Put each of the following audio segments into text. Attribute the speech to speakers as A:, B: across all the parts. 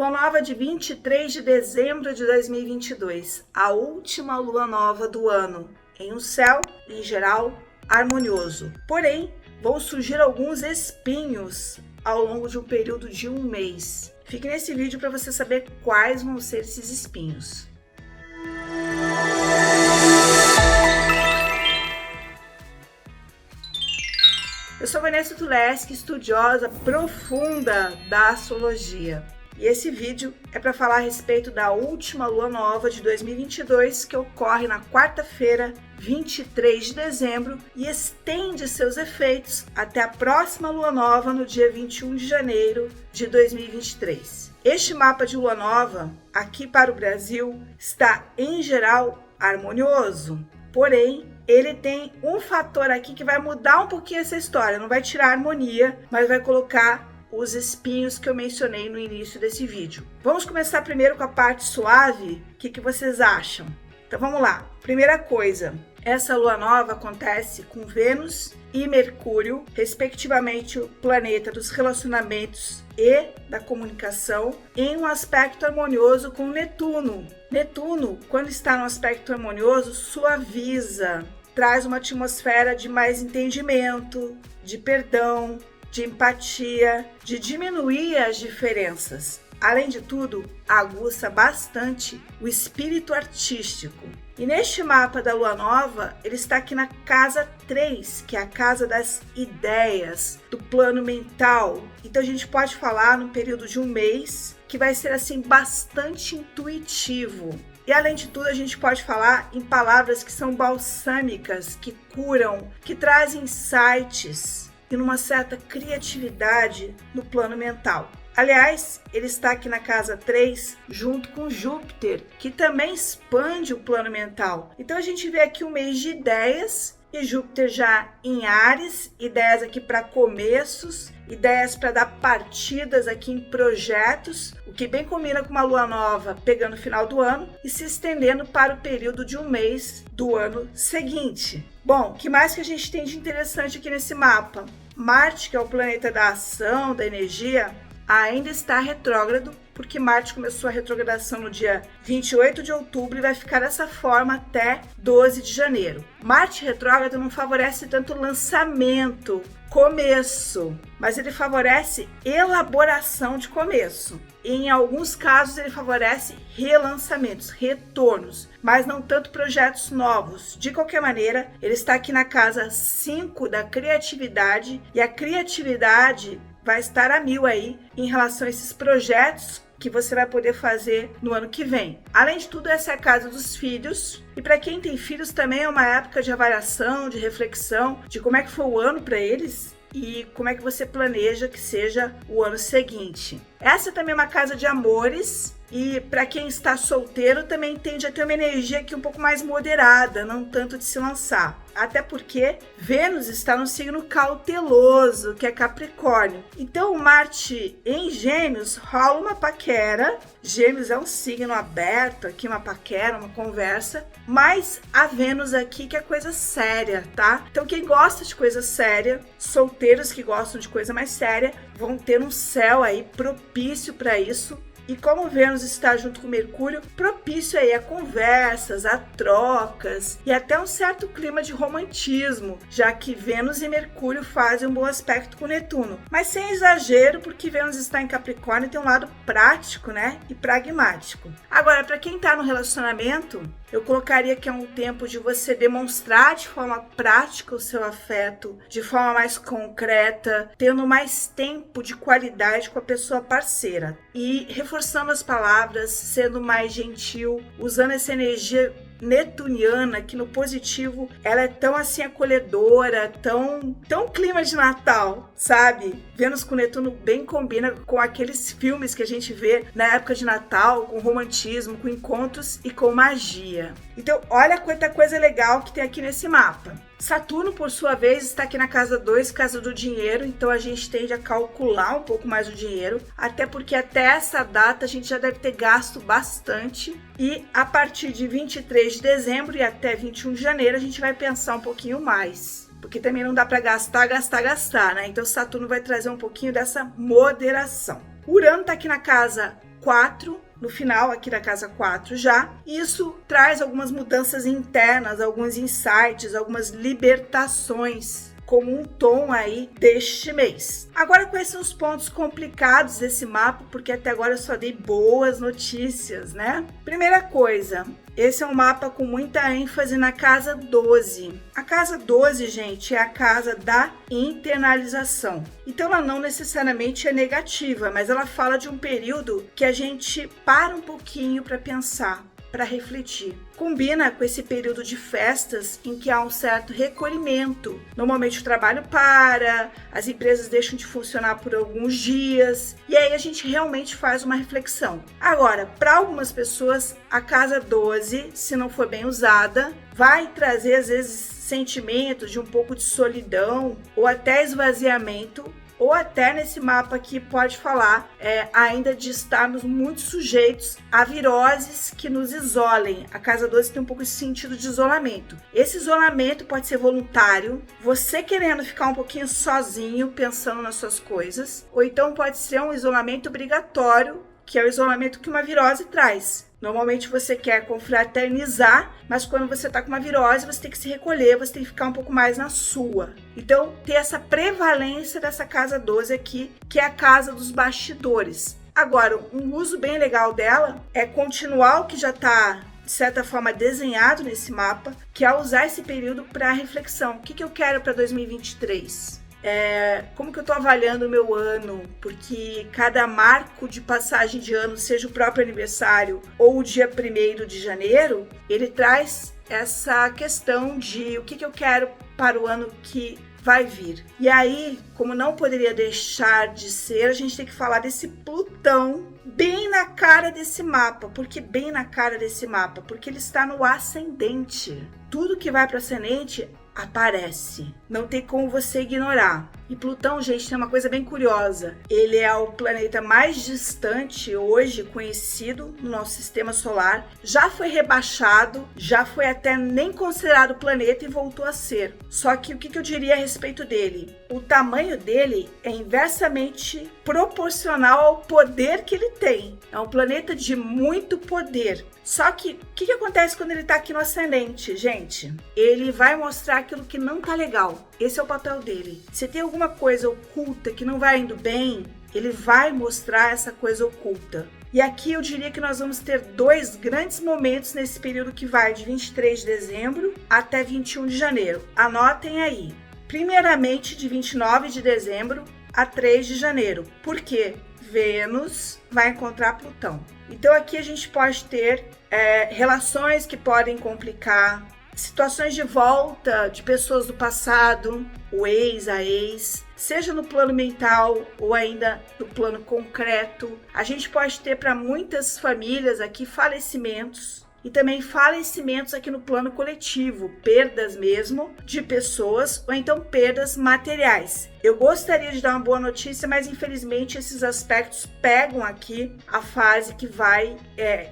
A: Lua nova de 23 de dezembro de 2022, a última lua nova do ano, em um céu, em geral, harmonioso. Porém, vão surgir alguns espinhos ao longo de um período de um mês. Fique nesse vídeo para você saber quais vão ser esses espinhos. Eu sou Vanessa Tuleski, estudiosa profunda da astrologia. E esse vídeo é para falar a respeito da última lua nova de 2022, que ocorre na quarta-feira, 23 de dezembro, e estende seus efeitos até a próxima lua nova no dia 21 de janeiro de 2023. Este mapa de lua nova, aqui para o Brasil, está em geral harmonioso, porém ele tem um fator aqui que vai mudar um pouquinho essa história, não vai tirar a harmonia, mas vai colocar os espinhos que eu mencionei no início desse vídeo. Vamos começar primeiro com a parte suave. O que vocês acham? Então vamos lá. Primeira coisa, essa lua nova acontece com Vênus e Mercúrio, respectivamente o planeta dos relacionamentos e da comunicação, em um aspecto harmonioso com Netuno. Netuno, quando está no aspecto harmonioso, suaviza, traz uma atmosfera de mais entendimento, de perdão, de empatia, de diminuir as diferenças. Além de tudo, aguça bastante o espírito artístico. E neste mapa da lua nova, ele está aqui na casa 3, que é a casa das ideias, do plano mental. Então a gente pode falar num período de um mês que vai ser assim bastante intuitivo. E além de tudo, a gente pode falar em palavras que são balsâmicas, que curam, que trazem insights e numa certa criatividade no plano mental. Aliás, ele está aqui na casa 3 junto com Júpiter, que também expande o plano mental. Então a gente vê aqui um mês de ideias e Júpiter já em Áries, ideias aqui para começos, ideias para dar partidas aqui em projetos, o que bem combina com uma lua nova pegando o final do ano e se estendendo para o período de um mês do ano seguinte. Bom, o que mais que a gente tem de interessante aqui nesse mapa? Marte, que é o planeta da ação, da energia, ainda está retrógrado, porque Marte começou a retrogradação no dia 28 de outubro e vai ficar dessa forma até 12 de janeiro. Marte retrógrado não favorece tanto lançamento, começo, mas ele favorece elaboração de começo. E em alguns casos ele favorece relançamentos, retornos, mas não tanto projetos novos. De qualquer maneira, ele está aqui na casa 5 da criatividade, e a criatividade vai estar a mil aí em relação a esses projetos que você vai poder fazer no ano que vem. Além de tudo, essa é a casa dos filhos. E para quem tem filhos também é uma época de avaliação, de reflexão, de como é que foi o ano para eles e como é que você planeja que seja o ano seguinte. Essa também é uma casa de amores. E para quem está solteiro também tende a ter uma energia aqui um pouco mais moderada, não tanto de se lançar. Até porque Vênus está no signo cauteloso, que é Capricórnio. Então o Marte em Gêmeos rola uma paquera. Gêmeos é um signo aberto, aqui uma paquera, uma conversa. Mas a Vênus aqui que é coisa séria, tá? Então quem gosta de coisa séria, solteiros que gostam de coisa mais séria, vão ter um céu aí propício para isso. E como Vênus está junto com Mercúrio, propício aí a conversas, a trocas e até um certo clima de romantismo, já que Vênus e Mercúrio fazem um bom aspecto com Netuno. Mas sem exagero, porque Vênus está em Capricórnio e tem um lado prático, né? E pragmático. Agora, para quem está no relacionamento, eu colocaria que é um tempo de você demonstrar de forma prática o seu afeto, de forma mais concreta, tendo mais tempo de qualidade com a pessoa parceira. E reforçando as palavras, sendo mais gentil, usando essa energia netuniana, que no positivo ela é tão assim acolhedora, tão clima de Natal, sabe? Vênus com Netuno bem combina com aqueles filmes que a gente vê na época de Natal, com romantismo, com encontros e com magia. Então, olha quanta coisa legal que tem aqui nesse mapa. Saturno, por sua vez, está aqui na casa 2, casa do dinheiro, então a gente tende a calcular um pouco mais o dinheiro, até porque até essa data a gente já deve ter gasto bastante, e a partir de 23 de dezembro e até 21 de janeiro a gente vai pensar um pouquinho mais, porque também não dá para gastar, né? Então Saturno vai trazer um pouquinho dessa moderação. Urano está aqui na casa 4, no final aqui da casa 4 já. Isso traz algumas mudanças internas, alguns insights, algumas libertações como um tom aí deste mês. Agora, quais são os pontos complicados desse mapa? Porque até agora eu só dei boas notícias, né? Primeira coisa, esse é um mapa com muita ênfase na casa 12. A casa 12, gente, é a casa da internalização. Então, ela não necessariamente é negativa, mas ela fala de um período que a gente para um pouquinho para pensar, para refletir. Combina com esse período de festas em que há um certo recolhimento. Normalmente o trabalho para, as empresas deixam de funcionar por alguns dias e aí a gente realmente faz uma reflexão. Agora, para algumas pessoas, a casa 12, se não for bem usada, vai trazer às vezes sentimentos de um pouco de solidão ou até esvaziamento. Ou até nesse mapa aqui pode falar ainda de estarmos muito sujeitos a viroses que nos isolem. A casa 12 tem um pouco esse sentido de isolamento. Esse isolamento pode ser voluntário, você querendo ficar um pouquinho sozinho, pensando nas suas coisas. Ou então pode ser um isolamento obrigatório, que é o isolamento que uma virose traz. Normalmente você quer confraternizar, mas quando você está com uma virose, você tem que se recolher, você tem que ficar um pouco mais na sua. Então, tem essa prevalência dessa casa 12 aqui, que é a casa dos bastidores. Agora, um uso bem legal dela é continuar o que já está, de certa forma, desenhado nesse mapa, que é usar esse período para reflexão. O que eu quero para 2023? Como que eu estou avaliando o meu ano, porque cada marco de passagem de ano, seja o próprio aniversário ou o dia 1º de janeiro, ele traz essa questão de o que eu quero para o ano que vai vir. E aí, como não poderia deixar de ser, a gente tem que falar desse Plutão bem na cara desse mapa. Por que bem na cara desse mapa? Porque ele está no ascendente. Tudo que vai para o ascendente aparece. Não tem como você ignorar. E Plutão, gente, tem uma coisa bem curiosa. Ele é o planeta mais distante hoje conhecido no nosso sistema solar. Já foi rebaixado, já foi até nem considerado planeta e voltou a ser. Só que o que eu diria a respeito dele? O tamanho dele é inversamente proporcional ao poder que ele tem. É um planeta de muito poder. Só que o que acontece quando ele está aqui no ascendente, gente? Ele vai mostrar aquilo que não tá legal. Esse é o papel dele. Se tem alguma coisa oculta que não vai indo bem, ele vai mostrar essa coisa oculta. E aqui eu diria que nós vamos ter 2 grandes momentos nesse período que vai de 23 de dezembro até 21 de janeiro. Anotem aí. Primeiramente, de 29 de dezembro a 3 de janeiro. Por quê? Vênus vai encontrar Plutão. Então aqui a gente pode ter relações que podem complicar, situações de volta de pessoas do passado, o ex, a ex, seja no plano mental ou ainda no plano concreto. A gente pode ter para muitas famílias aqui falecimentos e também falecimentos aqui no plano coletivo, perdas mesmo de pessoas ou então perdas materiais. Eu gostaria de dar uma boa notícia, mas infelizmente esses aspectos pegam aqui a fase que vai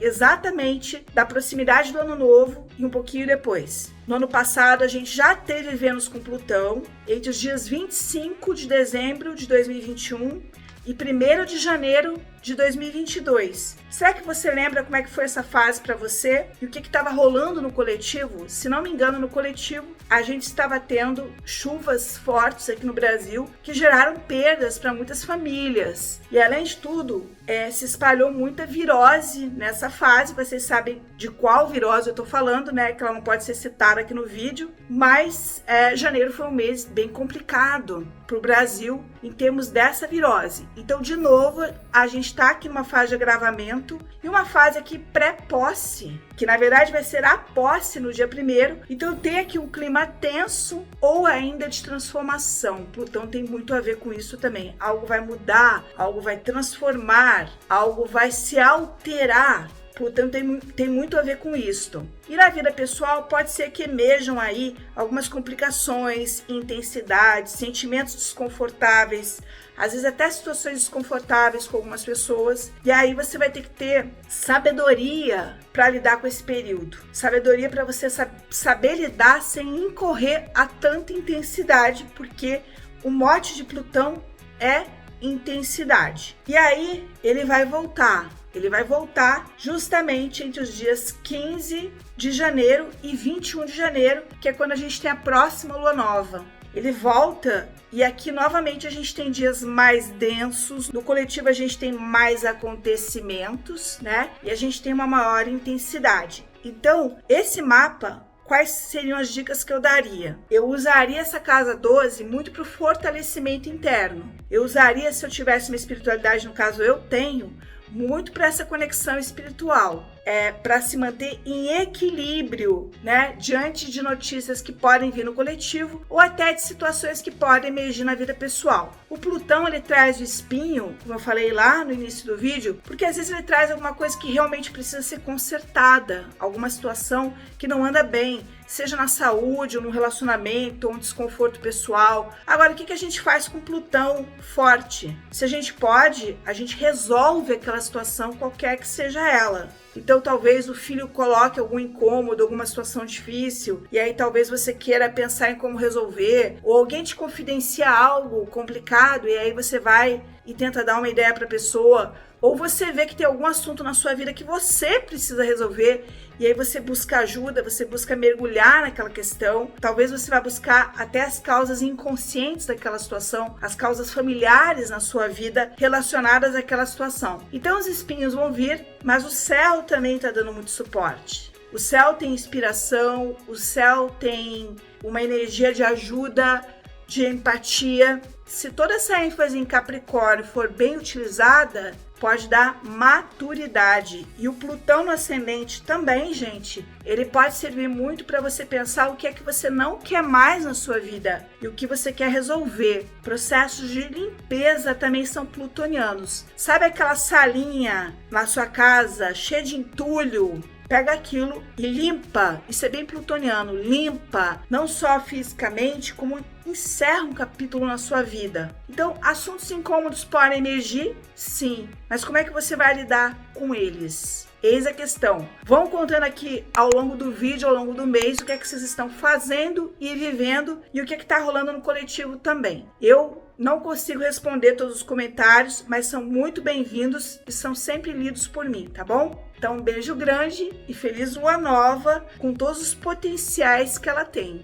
A: exatamente da proximidade do ano novo e um pouquinho depois. No ano passado a gente já teve Vênus com Plutão entre os dias 25 de dezembro de 2021 e 1º de janeiro de 2022. Será que você lembra como é que foi essa fase para você? E o que estava rolando no coletivo? Se não me engano, no coletivo, a gente estava tendo chuvas fortes aqui no Brasil que geraram perdas para muitas famílias. E além de tudo, se espalhou muita virose nessa fase. Vocês sabem de qual virose eu estou falando, né? Que ela não pode ser citada aqui no vídeo. Mas janeiro foi um mês bem complicado para o Brasil em termos dessa virose. Então, de novo, a gente está aqui numa fase de agravamento e uma fase aqui pré-posse, que na verdade vai ser a posse no dia 1º. Então tem aqui um clima tenso ou ainda de transformação. Plutão tem muito a ver com isso também. Algo vai mudar, algo vai transformar, algo vai se alterar. Plutão tem muito a ver com isto. E na vida pessoal pode ser que emerjam aí algumas complicações, intensidades, sentimentos desconfortáveis, às vezes até situações desconfortáveis com algumas pessoas. E aí você vai ter que ter sabedoria para lidar com esse período. Sabedoria para você saber lidar sem incorrer a tanta intensidade, porque o mote de Plutão é intensidade. E aí ele vai voltar Ele vai voltar justamente entre os dias 15 de janeiro e 21 de janeiro, que é quando a gente tem a próxima lua nova. Ele volta e aqui novamente a gente tem dias mais densos, no coletivo a gente tem mais acontecimentos, né? E a gente tem uma maior intensidade. Então, esse mapa, quais seriam as dicas que eu daria? Eu usaria essa casa 12 muito para o fortalecimento interno. Eu usaria, se eu tivesse uma espiritualidade, no caso eu tenho, muito para essa conexão espiritual, para se manter em equilíbrio, né, diante de notícias que podem vir no coletivo ou até de situações que podem emergir na vida pessoal. O Plutão, ele traz o espinho, como eu falei lá no início do vídeo, porque às vezes ele traz alguma coisa que realmente precisa ser consertada, alguma situação que não anda bem, seja na saúde, ou no relacionamento, ou um desconforto pessoal. Agora, o que a gente faz com Plutão forte? Se a gente pode, a gente resolve aquela situação, qualquer que seja ela. Então, talvez o filho coloque algum incômodo, alguma situação difícil, e aí talvez você queira pensar em como resolver, ou alguém te confidencia algo complicado, e aí você vai e tenta dar uma ideia para a pessoa, ou você vê que tem algum assunto na sua vida que você precisa resolver, e aí você busca ajuda, você busca mergulhar naquela questão. Talvez você vá buscar até as causas inconscientes daquela situação, as causas familiares na sua vida relacionadas àquela situação. Então os espinhos vão vir, mas o céu também está dando muito suporte. O céu tem inspiração, o céu tem uma energia de ajuda, de empatia. Se toda essa ênfase em Capricórnio for bem utilizada, pode dar maturidade. E o Plutão no ascendente também, gente, ele pode servir muito para você pensar o que é que você não quer mais na sua vida e o que você quer resolver. Processos de limpeza também são plutonianos. Sabe aquela salinha na sua casa cheia de entulho? Pega aquilo e limpa. Isso é bem plutoniano. Limpa, não só fisicamente, como encerra um capítulo na sua vida. Então, assuntos incômodos podem emergir? Sim. Mas como é que você vai lidar com eles? Eis a questão. Vão contando aqui ao longo do vídeo, ao longo do mês, o que é que vocês estão fazendo e vivendo e o que é que está rolando no coletivo também. Eu não consigo responder todos os comentários, mas são muito bem-vindos e são sempre lidos por mim, tá bom? Então, um beijo grande e feliz lua nova com todos os potenciais que ela tem.